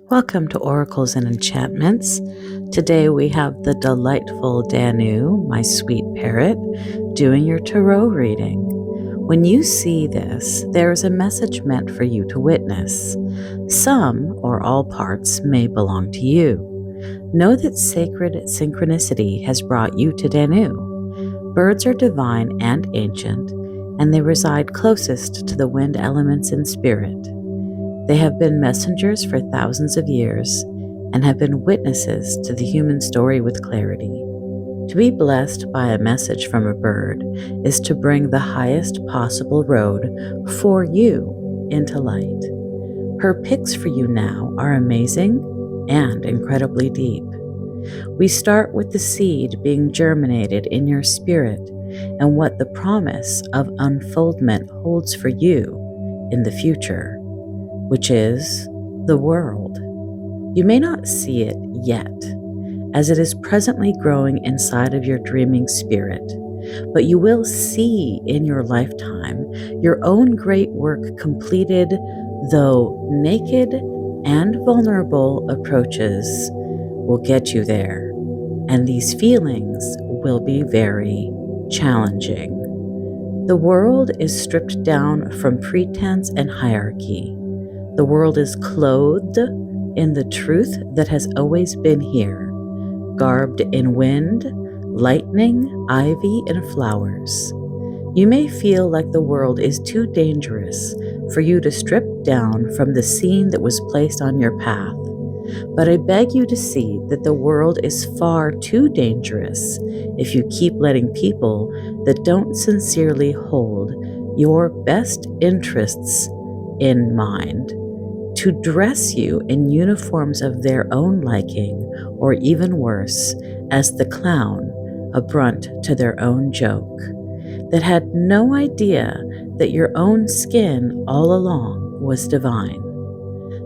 Welcome to Oracles and Enchantments. Today we have the delightful Danu, my sweet parrot, doing your tarot reading. When you see this, there is a message meant for you to witness. Some or all parts may belong to you. Know that sacred synchronicity has brought you to Danu. Birds are divine and ancient, and they reside closest to the wind elements in spirit. They have been messengers for thousands of years and have been witnesses to the human story with clarity. To be blessed by a message from a bird is to bring the highest possible road for you into light. Her picks for you now are amazing and incredibly deep. We start with the seed being germinated in your spirit and what the promise of unfoldment holds for you in the future, which is the world. You may not see it yet, as it is presently growing inside of your dreaming spirit, but you will see in your lifetime your own great work completed, though naked and vulnerable approaches will get you there, and these feelings will be very challenging. The world is stripped down from pretense and hierarchy. The world is clothed in the truth that has always been here, garbed in wind, lightning, ivy, and flowers. You may feel like the world is too dangerous for you to strip down from the scene that was placed on your path, but I beg you to see that the world is far too dangerous if you keep letting people that don't sincerely hold your best interests in mind to dress you in uniforms of their own liking, or even worse, as the clown, a brunt to their own joke, that had no idea that your own skin all along was divine.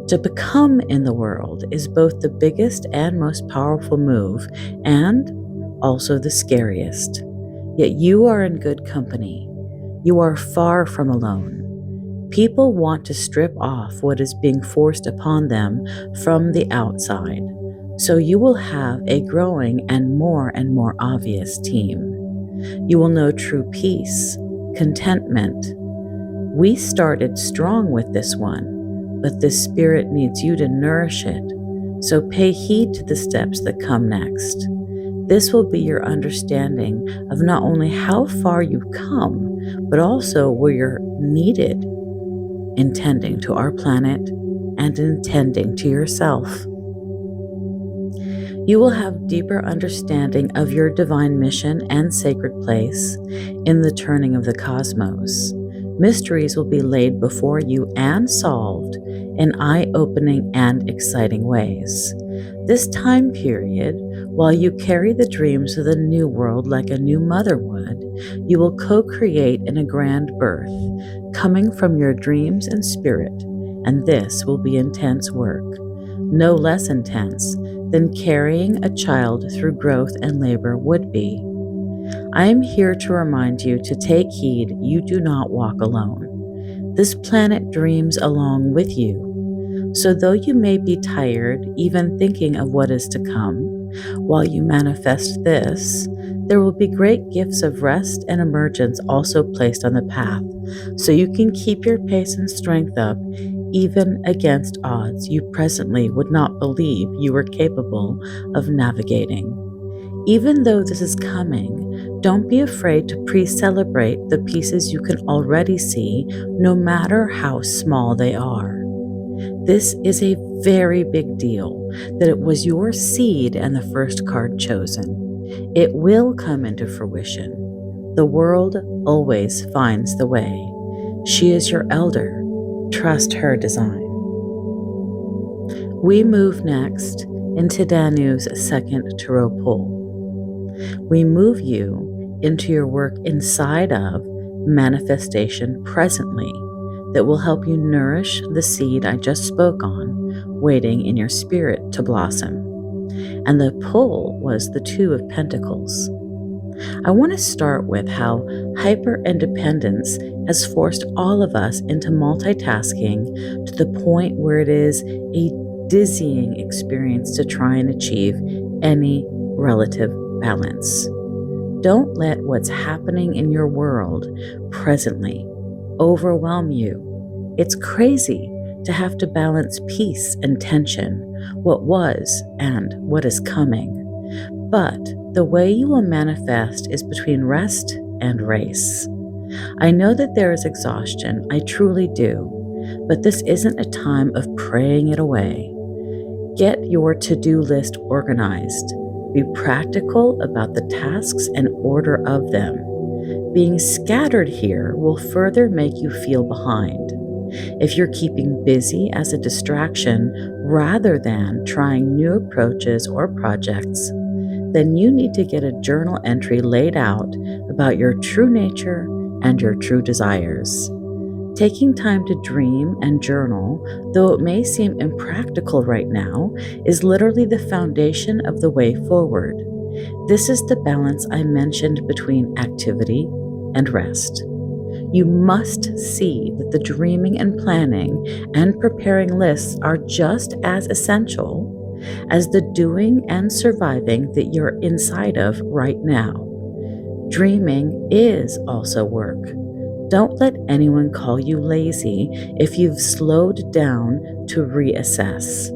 To become in the world is both the biggest and most powerful move, and also the scariest. Yet you are in good company. You are far from alone. People want to strip off what is being forced upon them from the outside, so you will have a growing and more obvious team. You will know true peace, contentment. We started strong with this one, but this spirit needs you to nourish it, so pay heed to the steps that come next. This will be your understanding of not only how far you've come, but also where you're needed, intending to our planet and intending to yourself. You will have deeper understanding of your divine mission and sacred place in the turning of the cosmos. Mysteries will be laid before you and solved in eye-opening and exciting ways. This time period, while you carry the dreams of the new world like a new mother would, you will co-create in a grand birth, coming from your dreams and spirit, and this will be intense work, no less intense than carrying a child through growth and labor would be. I am here to remind you to take heed you do not walk alone. This planet dreams along with you. So though you may be tired even thinking of what is to come, while you manifest this, there will be great gifts of rest and emergence also placed on the path, so you can keep your pace and strength up even against odds you presently would not believe you were capable of navigating. Even though this is coming, don't be afraid to pre-celebrate the pieces you can already see, no matter how small they are. This is a very big deal that it was your seed and the first card chosen. It will come into fruition. The world always finds the way. She is your elder. Trust her design. We move next into Danu's second tarot pull. We move you into your work inside of manifestation presently that will help you nourish the seed I just spoke on, waiting in your spirit to blossom. And the pull was the Two of Pentacles. I want to start with how hyper-independence has forced all of us into multitasking to the point where it is a dizzying experience to try and achieve any relative balance. Don't let what's happening in your world presently overwhelm you. It's crazy to have to balance peace and tension, what was and what is coming. But the way you will manifest is between rest and race. I know that there is exhaustion, I truly do, but this isn't a time of praying it away. Get your to-do list organized. Be practical about the tasks and order of them. Being scattered here will further make you feel behind. If you're keeping busy as a distraction rather than trying new approaches or projects, then you need to get a journal entry laid out about your true nature and your true desires. Taking time to dream and journal, though it may seem impractical right now, is literally the foundation of the way forward. This is the balance I mentioned between activity and rest. You must see that the dreaming and planning and preparing lists are just as essential as the doing and surviving that you're inside of right now. Dreaming is also work. Don't let anyone call you lazy if you've slowed down to reassess.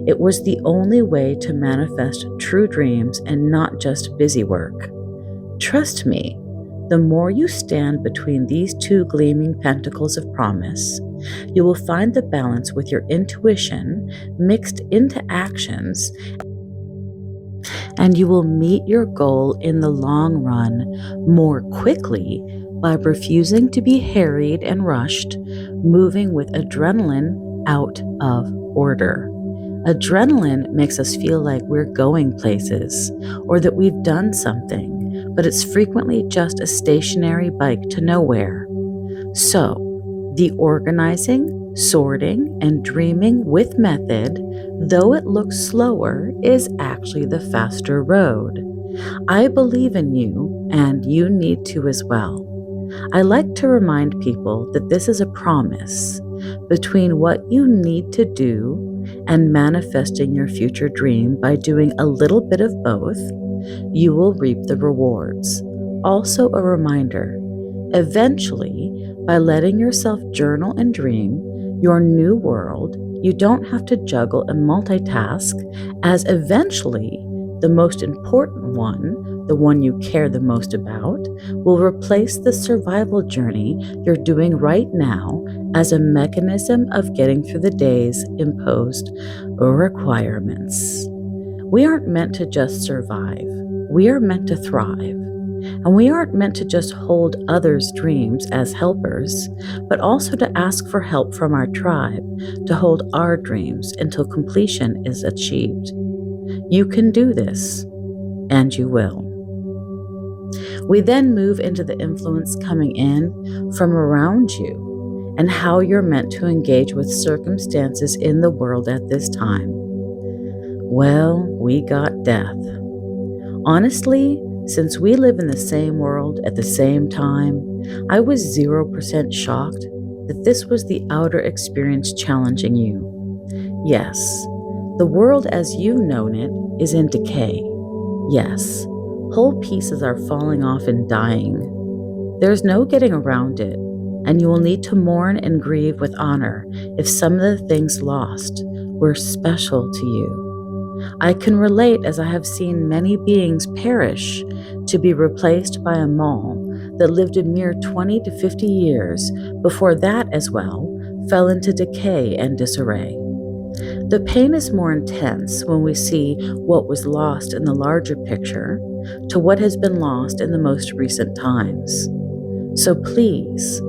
It was the only way to manifest true dreams and not just busy work. Trust me, the more you stand between these two gleaming pentacles of promise, you will find the balance with your intuition mixed into actions, and you will meet your goal in the long run more quickly by refusing to be harried and rushed, moving with adrenaline out of order. Adrenaline makes us feel like we're going places or that we've done something, but it's frequently just a stationary bike to nowhere. So, the organizing, sorting, and dreaming with method, though it looks slower, is actually the faster road. I believe in you, and you need to as well. I like to remind people that this is a promise between what you need to do and manifesting your future dream. By doing a little bit of both, you will reap the rewards. Also a reminder, eventually, by letting yourself journal and dream your new world, you don't have to juggle and multitask, as eventually the most important one, the one you care the most about, will replace the survival journey you're doing right now as a mechanism of getting through the day's imposed requirements. We aren't meant to just survive. We are meant to thrive. And we aren't meant to just hold others' dreams as helpers, but also to ask for help from our tribe to hold our dreams until completion is achieved. You can do this, and you will. We then move into the influence coming in from around you and how you're meant to engage with circumstances in the world at this time. Well, we got death. Honestly, since we live in the same world at the same time, I was 0% shocked that this was the outer experience challenging you. Yes, the world as you've known it is in decay. Yes, whole pieces are falling off and dying. There's no getting around it, and you will need to mourn and grieve with honor if some of the things lost were special to you. I can relate, as I have seen many beings perish to be replaced by a mall that lived a mere 20 to 50 years before that as well fell into decay and disarray. The pain is more intense when we see what was lost in the larger picture to what has been lost in the most recent times. So please,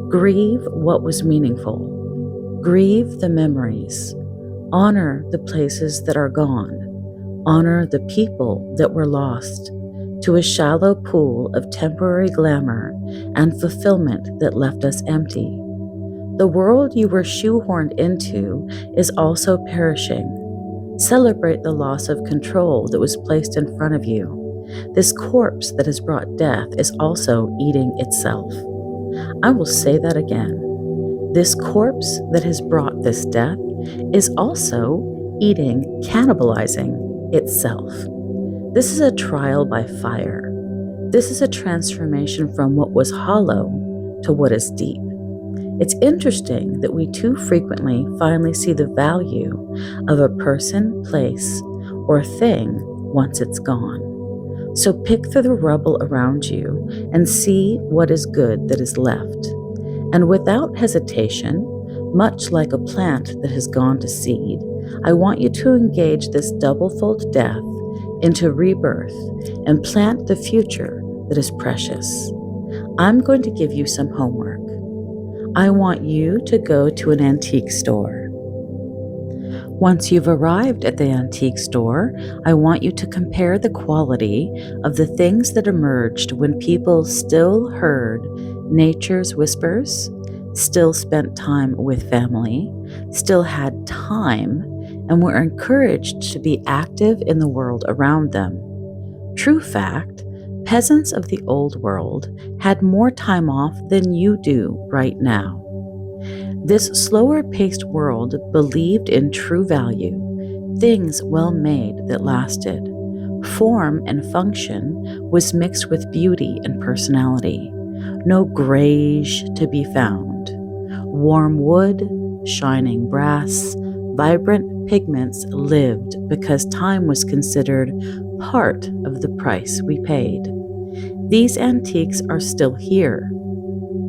grieve what was meaningful. Grieve the memories. Honor the places that are gone. Honor the people that were lost to a shallow pool of temporary glamour and fulfillment that left us empty. The world you were shoehorned into is also perishing. Celebrate the loss of control that was placed in front of you. This corpse that has brought death is also eating itself. I will say that again. This corpse that has brought this death is also eating, cannibalizing itself. This is a trial by fire. This is a transformation from what was hollow to what is deep. It's interesting that we too frequently finally see the value of a person, place, or thing once it's gone. So pick through the rubble around you and see what is good that is left. And without hesitation, much like a plant that has gone to seed, I want you to engage this double-fold death into rebirth and plant the future that is precious. I'm going to give you some homework. I want you to go to an antique store. Once you've arrived at the antique store, I want you to compare the quality of the things that emerged when people still heard nature's whispers, still spent time with family, still had time, and were encouraged to be active in the world around them. True fact, peasants of the old world had more time off than you do right now. This slower-paced world believed in true value, things well-made that lasted. Form and function was mixed with beauty and personality. No grayish to be found. Warm wood, shining brass, vibrant pigments lived because time was considered part of the price we paid. These antiques are still here.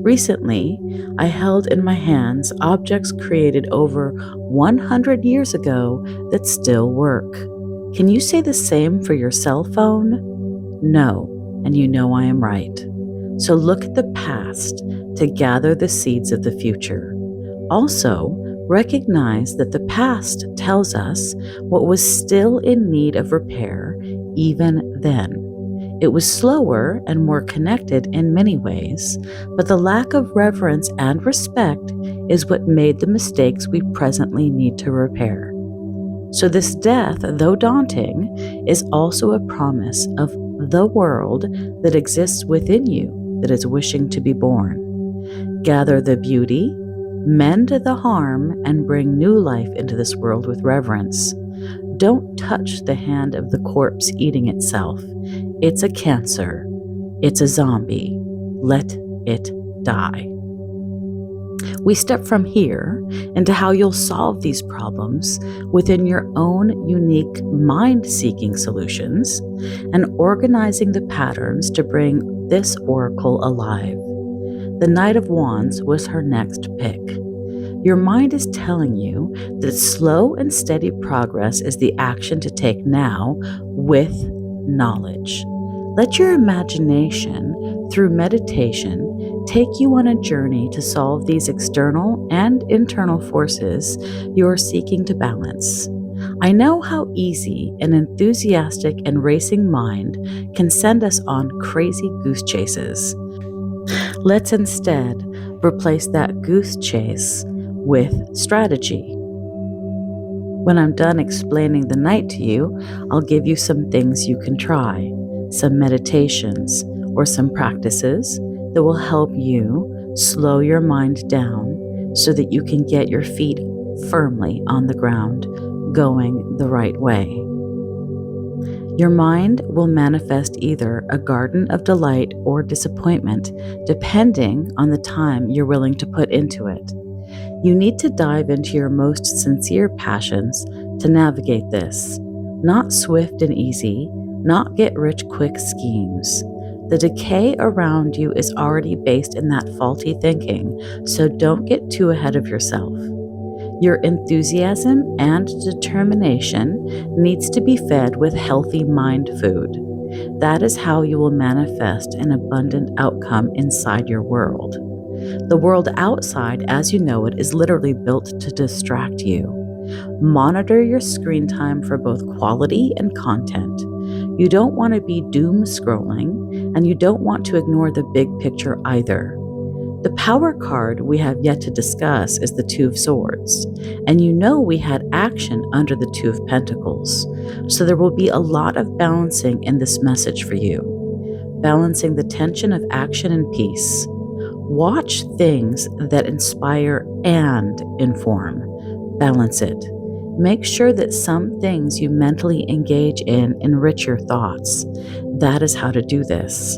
Recently, I held in my hands objects created over 100 years ago that still work. Can you say the same for your cell phone? No, and you know I am right. So look at the past to gather the seeds of the future. Also, recognize that the past tells us what was still in need of repair even then. It was slower and more connected in many ways, but the lack of reverence and respect is what made the mistakes we presently need to repair. So this death, though daunting, is also a promise of the world that exists within you that is wishing to be born. Gather the beauty, mend the harm, and bring new life into this world with reverence. Don't touch the hand of the corpse eating itself. It's a cancer. It's a zombie. Let it die. We step from here into how you'll solve these problems within your own unique mind-seeking solutions and organizing the patterns to bring this oracle alive. The Knight of Wands was her next pick. Your mind is telling you that slow and steady progress is the action to take now with knowledge. Let your imagination, through meditation, take you on a journey to solve these external and internal forces you are seeking to balance. I know how easy an enthusiastic and racing mind can send us on crazy goose chases. Let's instead replace that goose chase with strategy. When I'm done explaining the night to you, I'll give you some things you can try, some meditations or some practices that will help you slow your mind down so that you can get your feet firmly on the ground, going the right way. Your mind will manifest either a garden of delight or disappointment, depending on the time you're willing to put into it. You need to dive into your most sincere passions to navigate this. Not swift and easy, not get-rich-quick schemes. The decay around you is already based in that faulty thinking, so don't get too ahead of yourself. Your enthusiasm and determination needs to be fed with healthy mind food. That is how you will manifest an abundant outcome inside your world. The world outside, as you know it, is literally built to distract you. Monitor your screen time for both quality and content. You don't want to be doom scrolling, and you don't want to ignore the big picture either. The power card we have yet to discuss is the Two of Swords, and you know we had action under the Two of Pentacles, so there will be a lot of balancing in this message for you. Balancing the tension of action and peace. Watch things that inspire and inform. Balance it. Make sure that some things you mentally engage in enrich your thoughts. That is how to do this.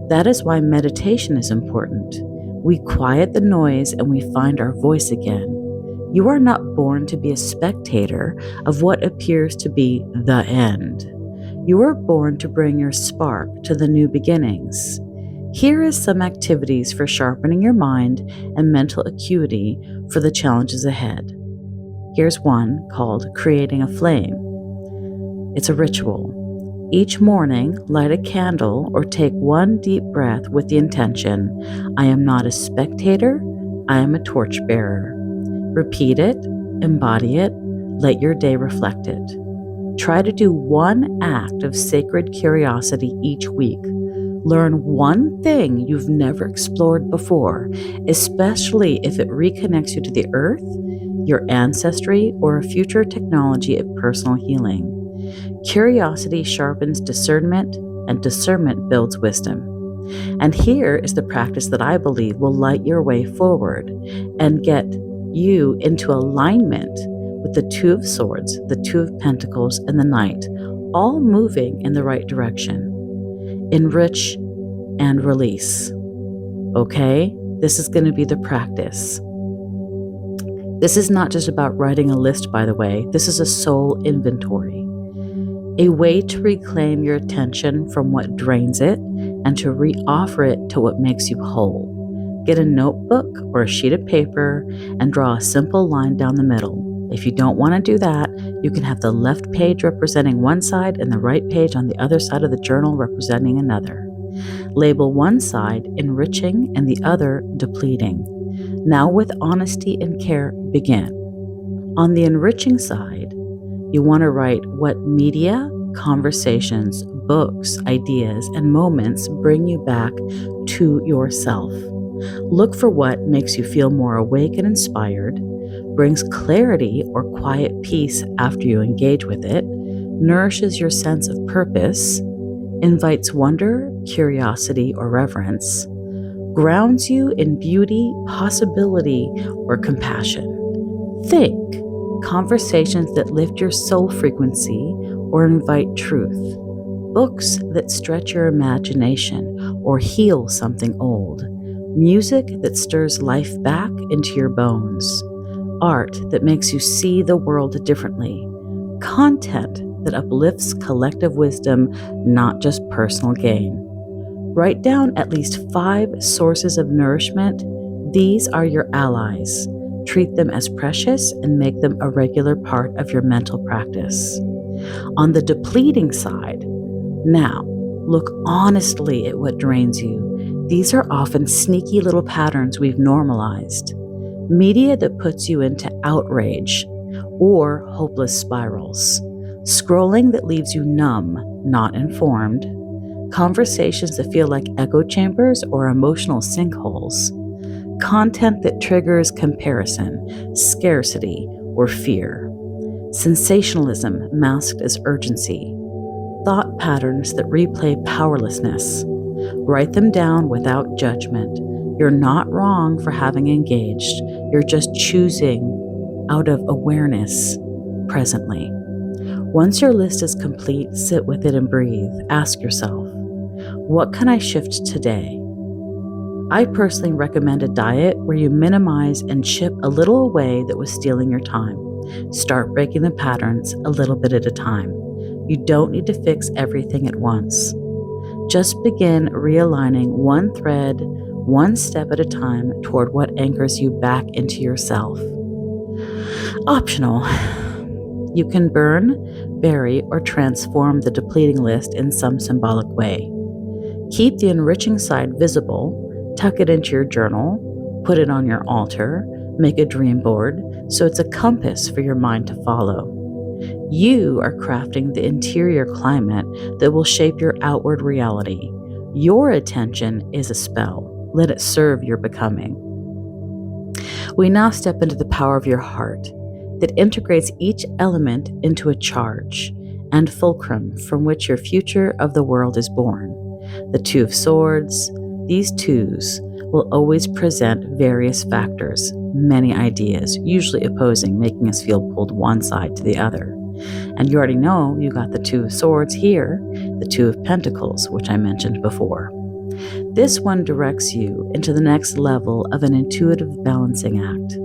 That is why meditation is important. We quiet the noise and we find our voice again. You are not born to be a spectator of what appears to be the end. You were born to bring your spark to the new beginnings. Here is some activities for sharpening your mind and mental acuity for the challenges ahead. Here's one called Creating a Flame. It's a ritual. Each morning, light a candle or take one deep breath with the intention, I am not a spectator, I am a torchbearer. Repeat it, embody it, let your day reflect it. Try to do one act of sacred curiosity each week. Learn one thing you've never explored before, especially if it reconnects you to the earth, your ancestry, or a future technology of personal healing. Curiosity sharpens discernment, and discernment builds wisdom. And here is the practice that I believe will light your way forward and get you into alignment with the Two of Swords, the Two of Pentacles, and the Knight, all moving in the right direction. Enrich and release. Okay? This is going to be the practice. This is not just about writing a list, by the way. This is a soul inventory. A way to reclaim your attention from what drains it and to re-offer it to what makes you whole. Get a notebook or a sheet of paper and draw a simple line down the middle. If you don't want to do that, you can have the left page representing one side and the right page on the other side of the journal representing another. Label one side enriching and the other depleting. Now with honesty and care, begin. On the enriching side, you want to write what media, conversations, books, ideas, and moments bring you back to yourself. Look for what makes you feel more awake and inspired, brings clarity or quiet peace after you engage with it, nourishes your sense of purpose, invites wonder, curiosity, or reverence, grounds you in beauty, possibility, or compassion. Think. Conversations that lift your soul frequency or invite truth. Books that stretch your imagination or heal something old. Music that stirs life back into your bones. Art that makes you see the world differently. Content that uplifts collective wisdom, not just personal gain. Write down at least 5 sources of nourishment. These are your allies. Treat them as precious and make them a regular part of your mental practice. On the depleting side, now look honestly at what drains you. These are often sneaky little patterns we've normalized. Media that puts you into outrage or hopeless spirals. Scrolling that leaves you numb, not informed. Conversations that feel like echo chambers or emotional sinkholes. Content that triggers comparison, scarcity, or fear. Sensationalism masked as urgency. Thought patterns that replay powerlessness. Write them down without judgment. You're not wrong for having engaged. You're just choosing out of awareness presently. Once your list is complete, sit with it and breathe. Ask yourself, what can I shift today? I personally recommend a diet where you minimize and chip a little away that was stealing your time. Start breaking the patterns a little bit at a time. You don't need to fix everything at once. Just begin realigning one thread, one step at a time toward what anchors you back into yourself. Optional. You can burn, bury, or transform the depleting list in some symbolic way. Keep the enriching side visible. Tuck it into your journal, put it on your altar, make a dream board so it's a compass for your mind to follow. You are crafting the interior climate that will shape your outward reality. Your attention is a spell. Let it serve your becoming. We now step into the power of your heart that integrates each element into a charge and fulcrum from which your future of the world is born. The Two of Swords. These twos will always present various factors, many ideas, usually opposing, making us feel pulled one side to the other. And you already know you got the Two of Swords here, the Two of Pentacles, which I mentioned before. This one directs you into the next level of an intuitive balancing act.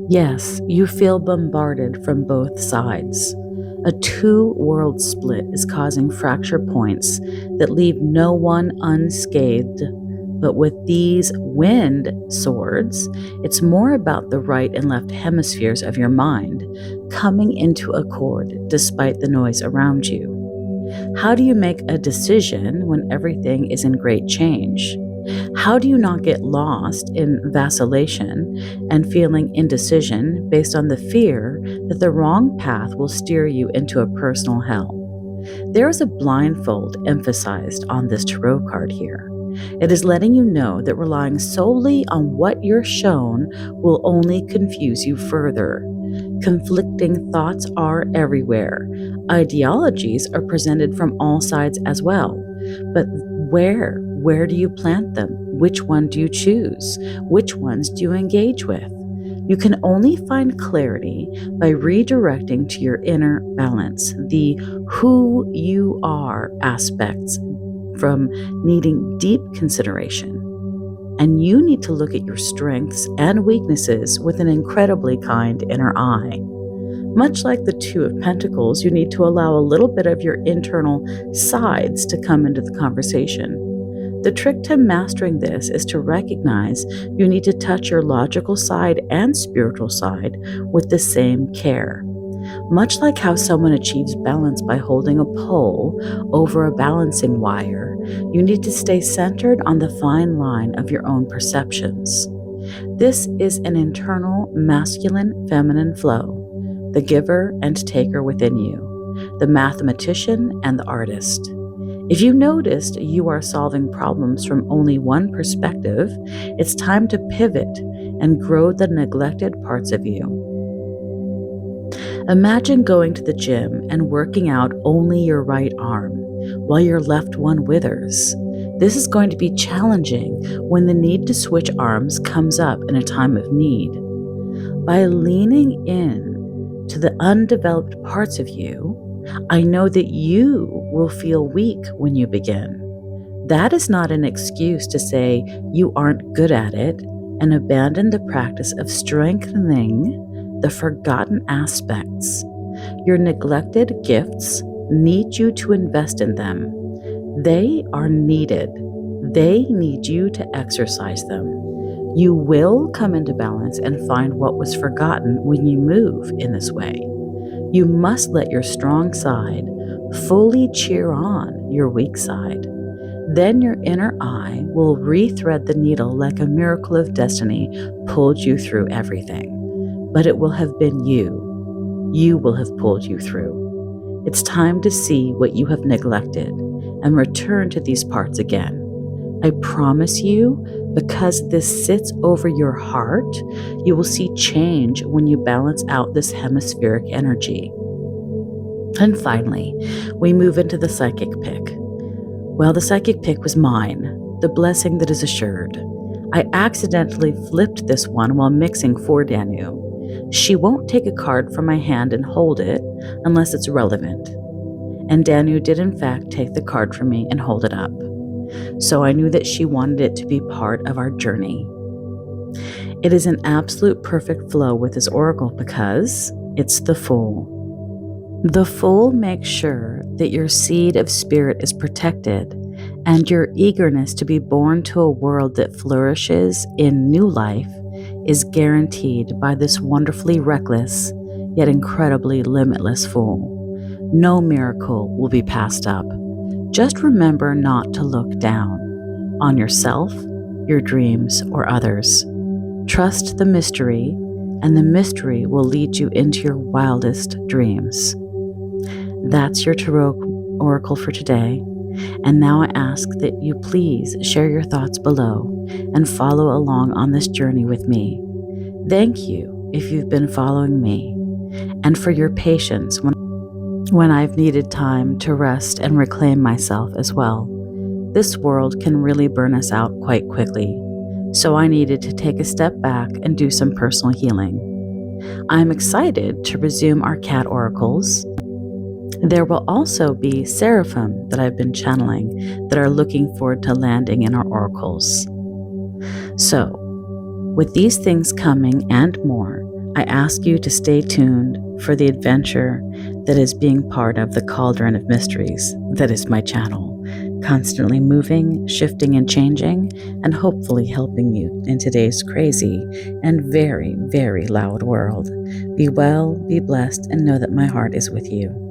Yes, you feel bombarded from both sides. A two-world split is causing fracture points that leave no one unscathed. But with these wind swords, it's more about the right and left hemispheres of your mind coming into accord despite the noise around you. How do you make a decision when everything is in great change? How do you not get lost in vacillation and feeling indecision based on the fear that the wrong path will steer you into a personal hell? There is a blindfold emphasized on this tarot card here. It is letting you know that relying solely on what you're shown will only confuse you further. Conflicting thoughts are everywhere. Ideologies are presented from all sides as well. But where? Where do you plant them? Which one do you choose? Which ones do you engage with? You can only find clarity by redirecting to your inner balance, the who you are aspects from needing deep consideration. And you need to look at your strengths and weaknesses with an incredibly kind inner eye. Much like the Two of Pentacles, you need to allow a little bit of your internal sides to come into the conversation. The trick to mastering this is to recognize you need to touch your logical side and spiritual side with the same care. Much like how someone achieves balance by holding a pole over a balancing wire, you need to stay centered on the fine line of your own perceptions. This is an internal masculine-feminine flow, the giver and taker within you, the mathematician and the artist. If you noticed you are solving problems from only one perspective, it's time to pivot and grow the neglected parts of you. Imagine going to the gym and working out only your right arm while your left one withers. This is going to be challenging when the need to switch arms comes up in a time of need. By leaning in to the undeveloped parts of you, I know that you will feel weak when you begin. That is not an excuse to say you aren't good at it and abandon the practice of strengthening the forgotten aspects. Your neglected gifts need you to invest in them. They are needed. They need you to exercise them. You will come into balance and find what was forgotten when you move in this way. You must let your strong side fully cheer on your weak side. Then your inner eye will rethread the needle like a miracle of destiny pulled you through everything. But it will have been you. You will have pulled you through. It's time to see what you have neglected and return to these parts again. I promise you, because this sits over your heart, you will see change when you balance out this hemispheric energy. And finally, we move into the psychic pick. Well, the psychic pick was mine, the blessing that is assured. I accidentally flipped this one while mixing for Danu. She won't take a card from my hand and hold it unless it's relevant. And Danu did in fact take the card from me and hold it up. So I knew that she wanted it to be part of our journey. It is an absolute perfect flow with this oracle because it's the Fool. The Fool makes sure that your seed of spirit is protected and your eagerness to be born to a world that flourishes in new life is guaranteed by this wonderfully reckless yet incredibly limitless Fool. No miracle will be passed up. Just remember not to look down on yourself, your dreams, or others. Trust the mystery, and the mystery will lead you into your wildest dreams. That's your tarot oracle for today. And now I ask that you please share your thoughts below and follow along on this journey with me. Thank you if you've been following me, and for your patience when I've needed time to rest and reclaim myself as well. This world can really burn us out quite quickly. So I needed to take a step back and do some personal healing. I'm excited to resume our cat oracles. There will also be seraphim that I've been channeling that are looking forward to landing in our oracles. So, with these things coming and more, I ask you to stay tuned for the adventure that is being part of the cauldron of mysteries that is my channel, constantly moving, shifting, and changing, and hopefully helping you in today's crazy and very, very loud world. Be well, be blessed, and know that my heart is with you.